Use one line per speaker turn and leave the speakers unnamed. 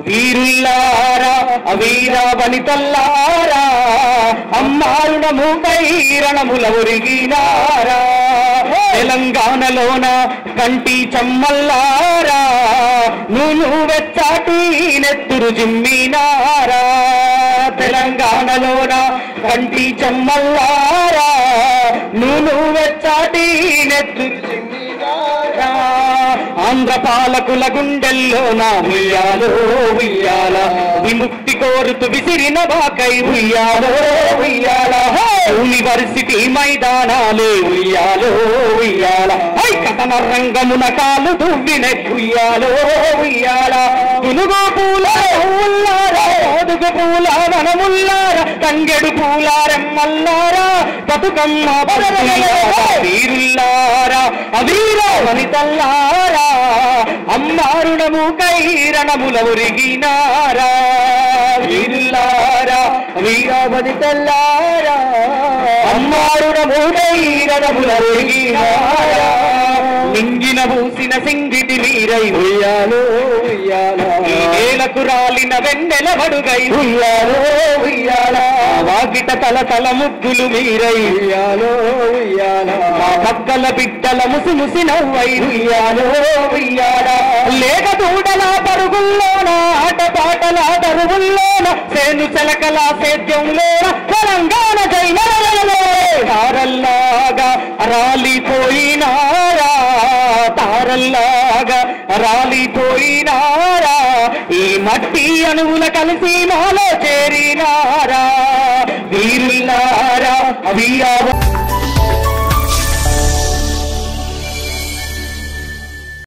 వీరుల్లారా వీర వనితల్లారా అమ్మారుణము కైరణముల ఒరిగినారా తెలంగాణలోన కంటి చమ్మల్లారా నూను వెచ్చాటి నెత్తురు జిమ్మినారా తెలంగాణలోన కంటి చమ్మల్లారా నూను వెచ్చాటి నెత్తురు జిమ్మినారా ఆంధ్ర పాలకుల గుండెల్లోన ఉయ్యాలో ఉయ్యాల విముక్తి కోరుతూ విసిరిన బాకై ఉయ్యాలో ఉయ్యాల యూనివర్సిటీ మైదానాలే ఉయ్యాలో ఉయ్యాల కథన రంగమున కాలు దువ్విన ఉయ్యాలో ఉయ్యాల పులుగు పూల పువ్వుల్లారా మోదుగు పూల వనముల్లారా తంగెడు పూల రెమ్మల్లారా బతుకమ్మ వీరుల్లారా అవీర వనితల్లారా అమ్మారుణము కైరణముల ఒరిగినారా వీరుల్లారా వీర వనితల్లారా అమ్మారుణము కైరణముల ఒరిగినారా నింగిన పూసిన సింగిటి వీరై ఉయ్యాలో ఉయ్యాల ఈ నేలకు రాలిన వెన్నెల బడుగై ఉయ్యాలో ఉయ్యాల వాకిట తల తల ముగ్గులు మీరై ఉయ్యాలో ఉయ్యాల మా పక్కల బిడ్డల ముసి ముసి నవ్వై ఉయ్యాలో ఉయ్యాల లేక దూడల పరుగుల్లోన ఆటపాటల దరువుల్లోన సేను చెలకల సేద్యంలోన తెలంగాణ జైనాలలో తారల్లాగా రాలిపోయినారా తారల్లాగా రాలిపోయినారా ఈ మట్టి అణువుల కలిసి మాలో చేరినారా వీరుల్లారా వీర